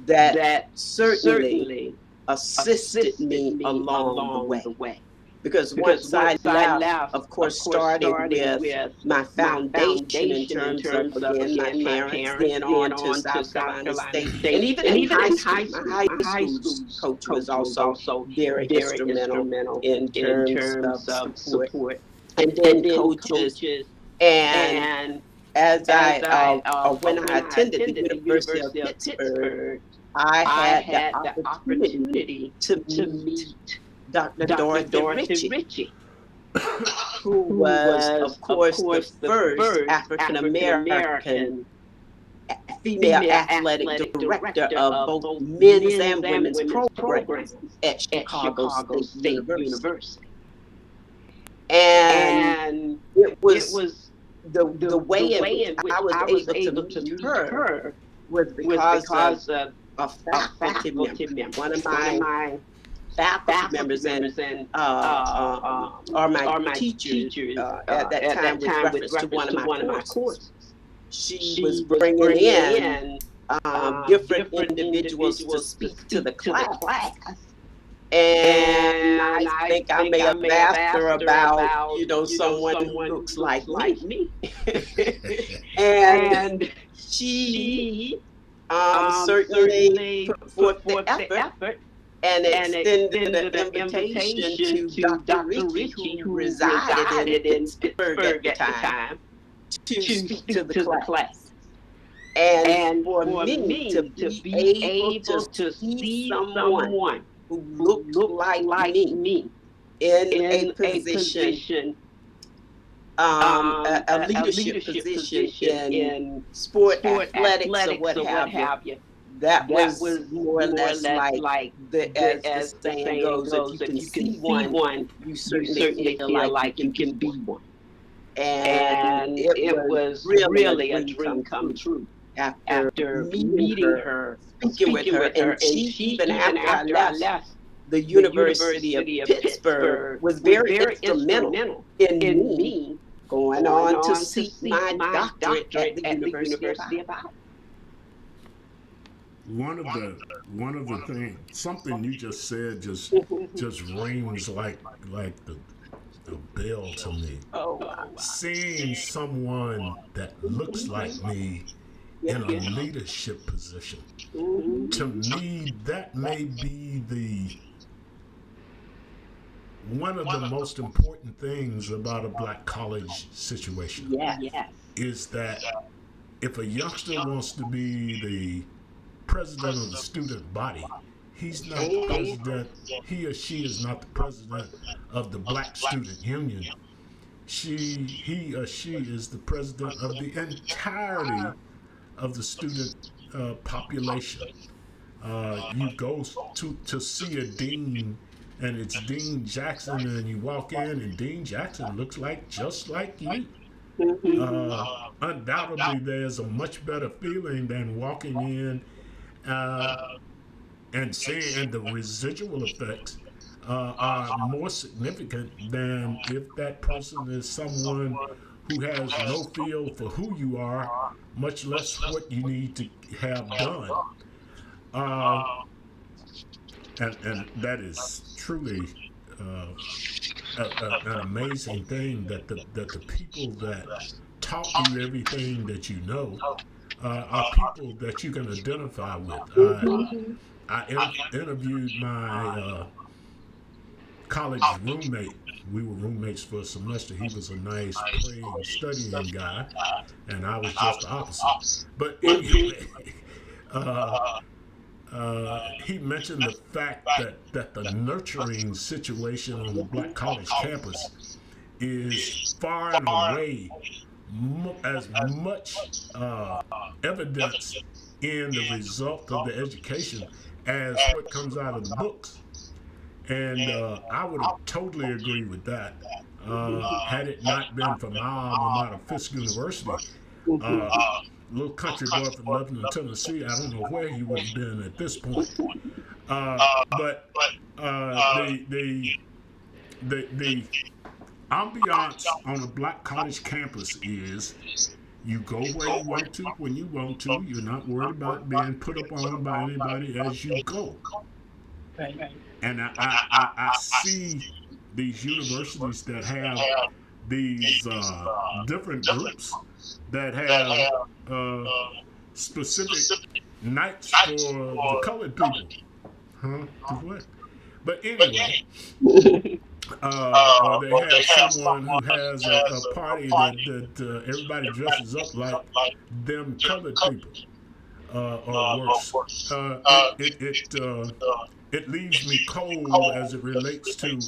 that certainly assisted me along the way. Because once I left, of course, started with my foundation in terms of, again, my parents, then on to South Carolina State. And even in high school, my high school coach was also very instrumental in terms of support. And then coaches. And as when I attended the University of Pittsburgh, I had the opportunity to meet Dr. Dorothy Ritchie, who was, of course, the first African American female athletic director of both men's and women's programs at Chicago State University. And it was the way in which I was able to meet her was because of a faculty member, one of my faculty members and are my teachers at that time with reference to one of my courses. She was bringing in different individuals to speak to the class. And I think I may have asked her about, someone who looks like me. And she certainly put forth the effort and extended the invitation to Dr. Ritchie, who resided in Pittsburgh at the time, to speak to the class. And for me to be able to see someone who looked like me in a position, a leadership position in sport, athletics, or what have you. That was more or less like as the saying goes, if you can see one, you certainly feel like you can be one. And it was really a dream come true after meeting her, speaking with her, and she, even after I left the University of Pittsburgh, was very instrumental in me going on to seek my doctorate at the University of Iowa. One of the things, something you just said, just rings like the bell to me. Oh, wow. Seeing someone that looks like me in a leadership position. To me, that may be one of the most important things about a black college situation. Is that if a youngster wants to be the president of the student body, he's not the president, he or she is not the president of the Black Student Union. He or she is the president of the entirety of the student population. You go to see a dean, and it's Dean Jackson, and you walk in, and Dean Jackson looks just like you. Undoubtedly, there's a much better feeling than walking in and seeing the residual effects are more significant than if that person is someone who has no feel for who you are, much less what you need to have done. And that is truly an amazing thing that the people that taught you everything that you know are people that you can identify with. I interviewed my college roommate. We were roommates for a semester. He was a nice, praying, studying guy, and I was just the opposite. But anyway, he mentioned the fact that the nurturing situation on the black college campus is far and away as much evidence in the result of the education as what comes out of the books. And I would have totally agree with that. Had it not been for my alma mater, Fisk University, little country boy from Lebanon, Tennessee, I don't know where he would have been at this point. But the ambiance on a black college campus is you go where you want to, when you want to. You're not worried about being put upon by anybody as you go. And I see these universities that have these different groups that have specific nights for the colored people. What? But anyway, or they have someone who has a party that everybody dresses up like them colored people, or worse. It leaves me cold as it relates to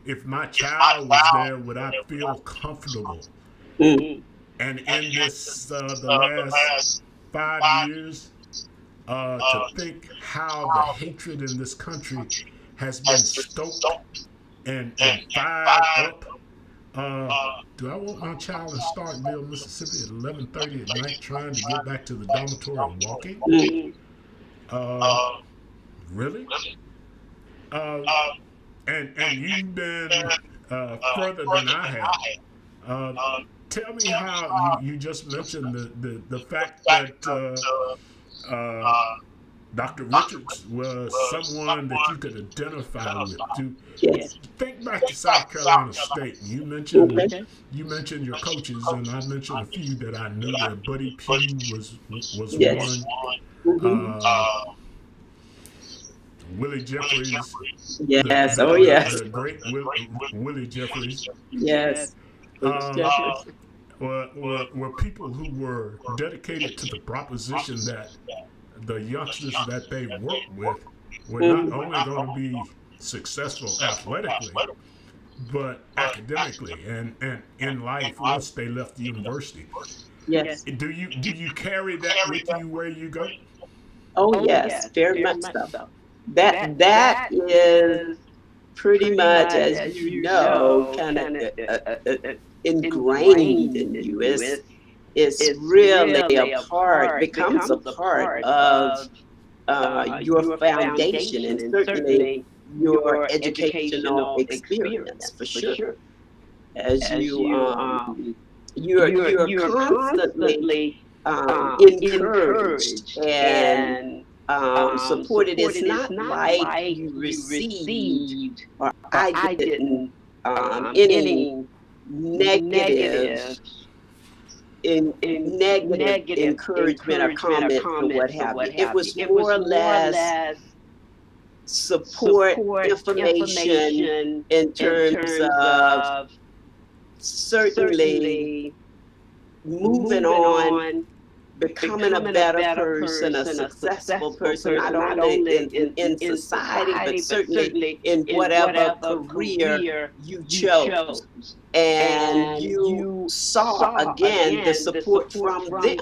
if my child was there, would I feel comfortable? And in this, the last 5 years, to think how the hatred in this country has been stoked and fired up. Do I want my child in Starkville, Mississippi at 11:30 at night trying to get back to the dormitory and walking? Really? And you've been further than I have. Tell me how you just mentioned the fact that Dr. Richards was someone that you could identify with. Think back to South Carolina State. You mentioned your coaches, and I mentioned a few that I knew. That Buddy Pugh was one. Willie Jeffries. Yes. The great Willie Jeffries. Yes. Were people who were dedicated to the proposition that the youngsters that they worked with were not only going to be successful athletically, but academically and in life once they left the university. Yes. Do you carry that with you where you go? Oh yes, very much so. That is pretty much, as you know, kind of ingrained in you. It's really a part, becomes a part of your foundation and certainly your educational experience, for sure. As you're constantly encouraged and supported. It's not like you received, or I didn't, any negative negative encouragement or comments or what have you. It was more or less support, information in terms of certainly moving on, becoming a better person, a successful person, not only in society, but certainly in whatever career you chose. And you saw again the support from them,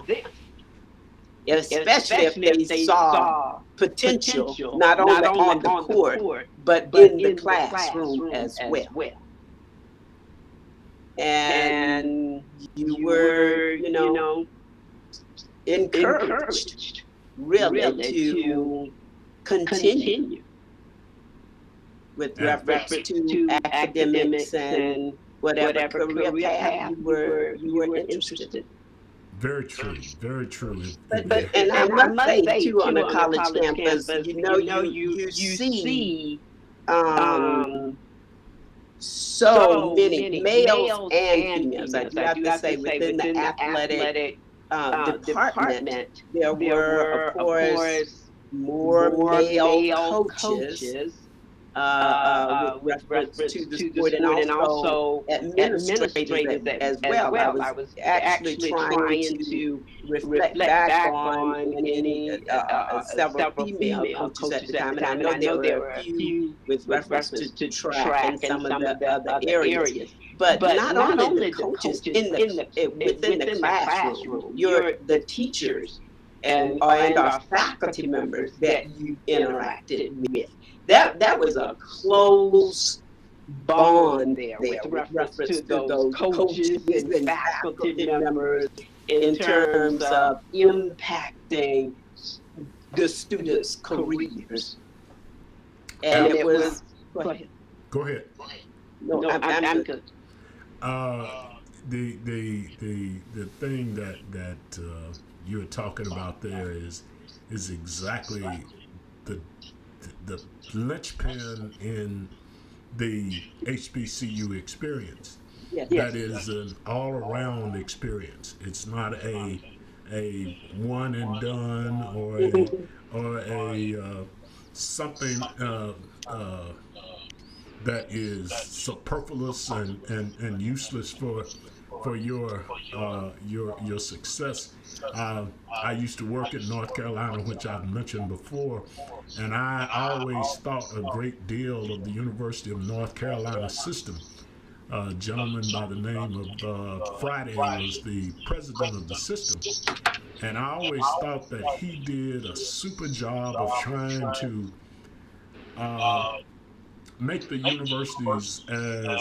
especially if they saw potential, not only on the court, but in the classroom as well. And you were, encouraged really to continue with reference to academics and whatever career path you were interested in. Very true, very true. But and I must say too, on a college campus, you see so many males and females. I do have to say, within the athletic department, there were, of course, more male coaches with reference to the sport, and also administrators as well. I was actually trying to reflect back on any several female coaches at the time, and I know there were a few with reference to track and some of the other areas. But not only the coaches within the classroom, you're the teachers and our faculty members that you interacted with. That was a close bond there with reference to those coaches and faculty members in terms of impacting the students' careers. And it was. Go ahead. No, I'm good. The thing that you're talking about there is exactly the linchpin in the HBCU experience. Yes. That is an all-around experience. It's not a one and done or a something that is superfluous and useless for your success. I used to work in North Carolina, which I've mentioned before, and I always thought a great deal of the University of North Carolina system. A gentleman by the name of Friday was the president of the system, and I always thought that he did a super job of trying to make the universities as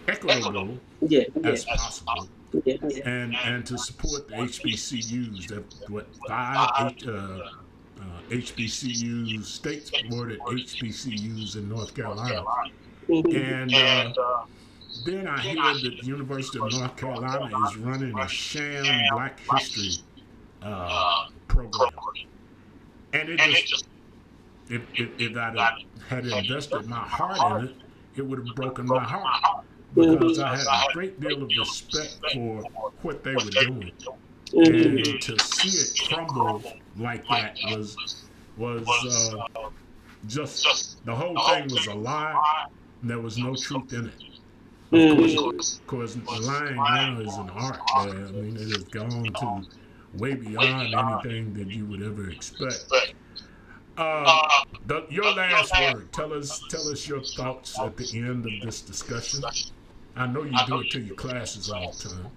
equitable as possible, and to support the HBCUs. That five HBCUs, state-supported HBCUs in North Carolina, and then I hear that the University of North Carolina is running a sham Black History program, and it just if I had invested my heart in it, it would have broken my heart, because I had a great deal of respect for what they were doing, and to see it crumble like that was just, the whole thing was a lie. There was no truth in it. Of course, lying now is an art. I mean, it has gone to way beyond anything that you would ever expect. Your last word. Tell us your thoughts at the end of this discussion. I know you do it to your classes all the time.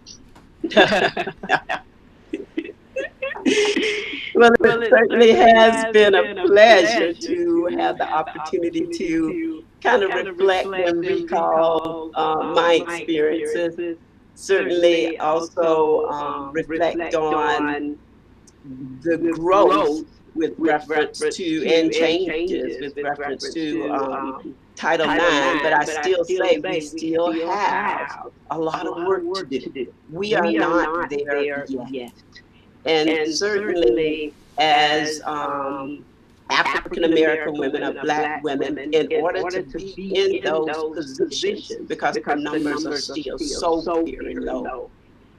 Well, it certainly has been a pleasure to have the opportunity to kind of reflect and recall my experiences. Certainly also reflect on the growth with reference to, and changes with reference to Title IX, but I still say we still have a lot of work to do. We are not there yet. And certainly as African American women or Black women, in order to be in those positions, because the numbers are still so very low,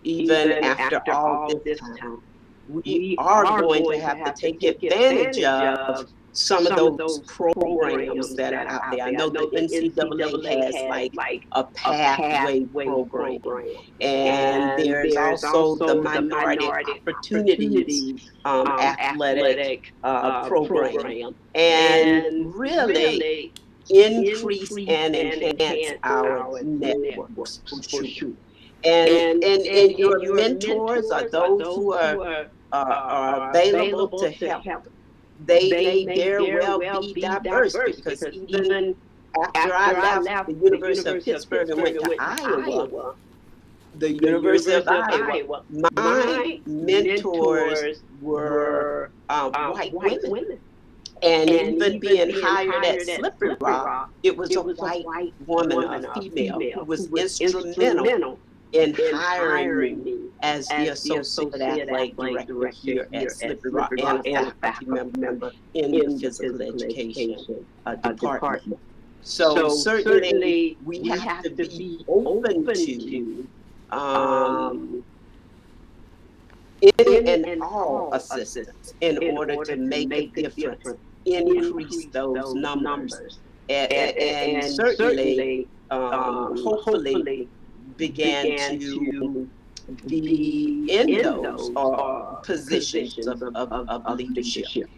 even after all this time, we are going to have to take advantage of some of those programs that are out there. I know the NCAA has like a pathway program, and there's also the Minority Opportunities athletic program, and really increase and enhance our networks for sure. And your mentors are those who are available to help. They may very well be diverse, because even after I left the University of Pittsburgh and went to Iowa, the University of Iowa, my mentors were white women. And even being hired at Slippery Rock, it was a white woman, a female, who was instrumental in hiring me as the associate athletic director here at Slippery Rock and a faculty member in the physical education department. So certainly we have to be open to any and all assistance in order to make a difference, increase those numbers, and certainly, hopefully, began to be in those positions of leadership,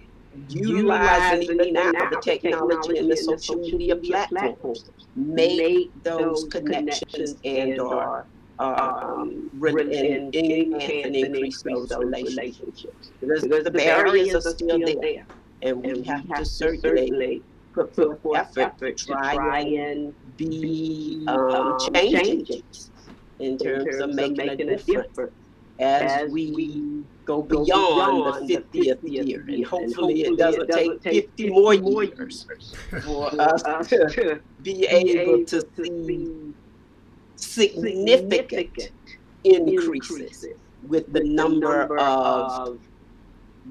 utilizing even now the technology and the social media platforms, make those connections and enhance and increase those relationships. Because the barriers are still there, and we have to certainly put forth effort to try and be changing in terms of making a difference as we go beyond the 50th year. And hopefully it doesn't take 50 more years for us to be able to see significant increases with the number of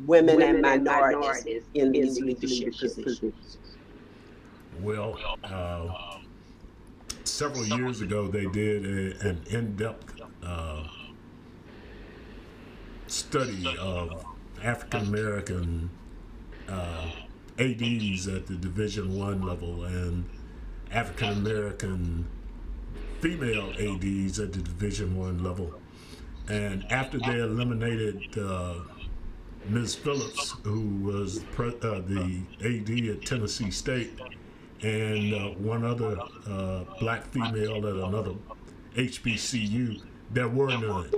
women and minorities in these leadership positions. Well, several years ago, they did an in-depth study of African American ADs at the Division I level and African American female ADs at the Division I level. And after they eliminated Ms. Phillips, who was the AD at Tennessee State, and one other black female at another HBCU, there were none.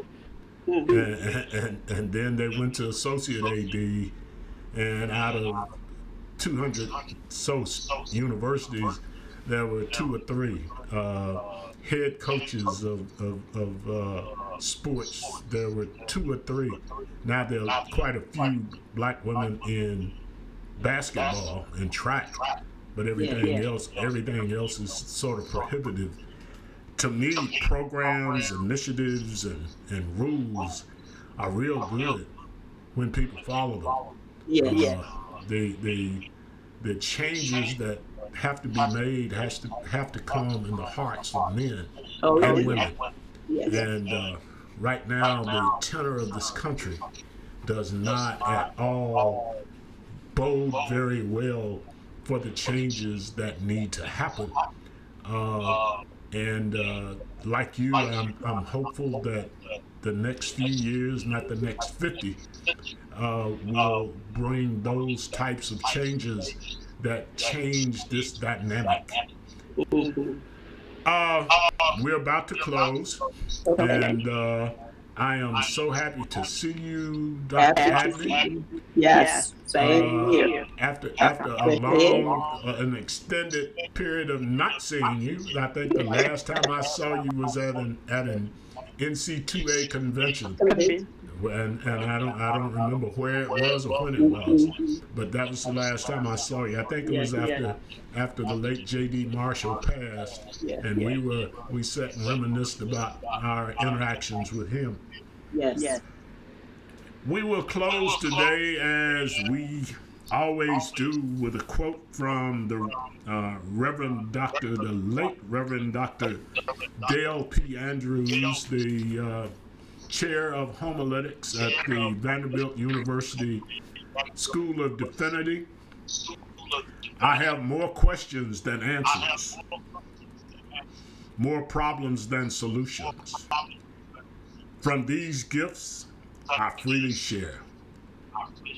And then they went to associate AD, and out of 200 so universities, there were 2 or 3 head coaches of sports. There were 2 or 3. Now there are quite a few black women in basketball and track, but everything else is sort of prohibitive. To me, programs, initiatives, and rules are real good when people follow them. The changes that have to be made have to come in the hearts of men and women. And right now, the tenor of this country does not at all bode very well for the changes that need to happen. Like you, I'm hopeful that the next few years, not the next 50, will bring those types of changes that change this dynamic. We're about to close, and I am so happy to see you, Dr. Abney. Yes, same here. After a long, an extended period of not seeing you, I think the last time I saw you was at an NC2A convention. And I don't remember where it was or when it was, but that was the last time I saw you. I think it was after the late J.D. Marshall passed, and we sat and reminisced about our interactions with him. Yes. We will close today, as we always do, with a quote from the late Reverend Dr. Dale P. Andrews, the chair of homiletics at the Vanderbilt University School of Divinity. I have more questions than answers, more problems than solutions. From these gifts, I freely share.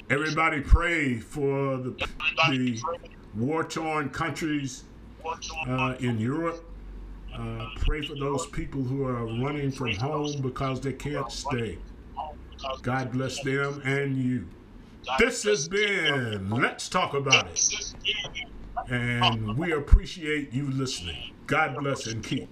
Everybody pray for the war-torn countries in Europe. Pray for those people who are running from home because they can't stay. God bless them and you. This has been Let's Talk About It. And we appreciate you listening. God bless and keep.